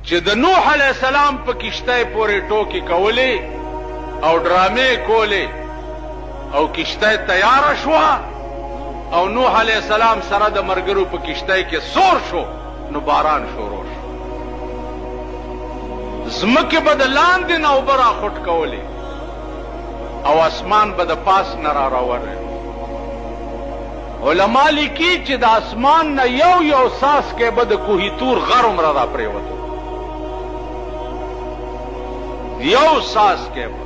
چې د نوح علیه السلام په کشتۍ پورې ټوکې کولې او ډرامې کولې او کشتۍ تیاره شوه او نوح علیه السلام سره د ملګرو په کشتۍ کې سور شو، نو باران شروع شو. ځمکې به د لاندې نه اوبه راخوټ کولې او اسمان به د پاس نه را راورې. علما لیکي چې د اسمان نه یو څاڅکی به د کوهي تور غر عمره را پرېوتو، یو څاڅکی به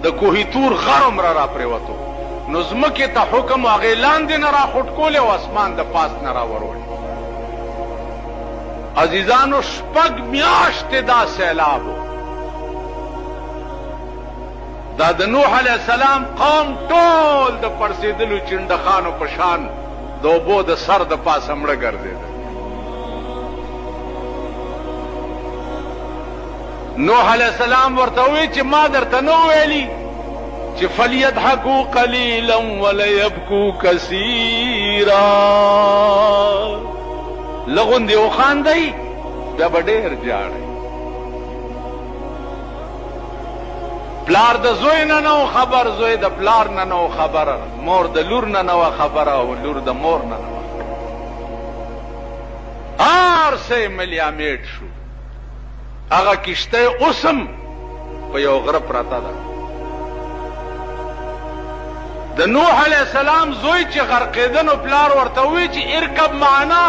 د کوهي تور غر عمره را پرېوتو. نو ځمکې ته حکم هغې لاندې نه راخوټ کولې او اسمان د پاس نه را وروړي. عزیزانو 6 میاشتې دا سیلاب و. دا د نوح علیه السلام قوم ټول د پړسېدلو چنډخانو په شان د اوبو د سر د پاسه مړه ګرځېدل. نوح علیه السلام ورته ووی چې ما درته نه ویلي چې فلیضحکوا قلیلا ولیبکوا کثیرا، لغوندې وخاندئ بیا به ډېر ژاړئ. پلار د زوی نه نه خبر، زوی د پلار نه نه خبره، مور د لور نه نه خبره او لور د مور نه نه. هر څه ملیامیټ شو. هغه کشتۍ اوسم په یو غره پرته ده. د نوح علیه السلام زوی چې غرقېده نو پلار ورته ووی چې ارکب معنا،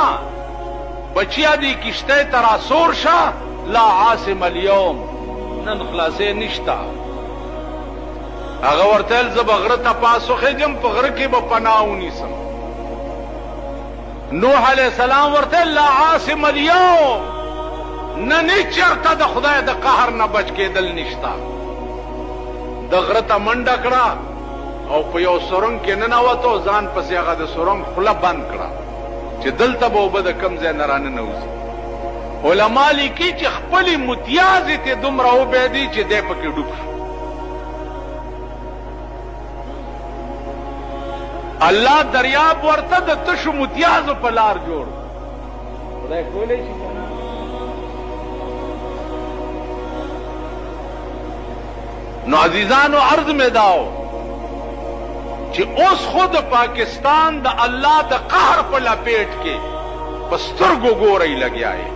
بچیا دې کشتۍ ته راسور شه، لا عاصم اليوم، نن خلاصې نشته. هغه ورته ویل زه به غره ته پاس وخېږم، په غره کې به پناه ونیسم. نوح علیه السلام ورته لا عاصم اليوم، نن چېرته د خدای د قهر نه بچ کېدل نشته. د غره ته منډه کړه او په یو سرنګ کې ننوتو، ځان پسې هغه د سرنګ خوله بند کړه چې دلته به اوبه د کوم ځای نه راننوځي. علما لیکي چې خپلې متیازې ته دومره وبهېدې چې دی پکې ډوب شو. الله دریاب ورته د تشو متیازو په لار جوړ. خدای کولی شي. نو عزیزانو عرض میں داو چې اوس خود پاکستان د الله د قهر په لپیټ کې په سترګو ګورئ لګیا یې.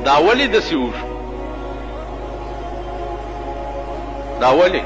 دا ولې داسې وشو؟ دا ولې؟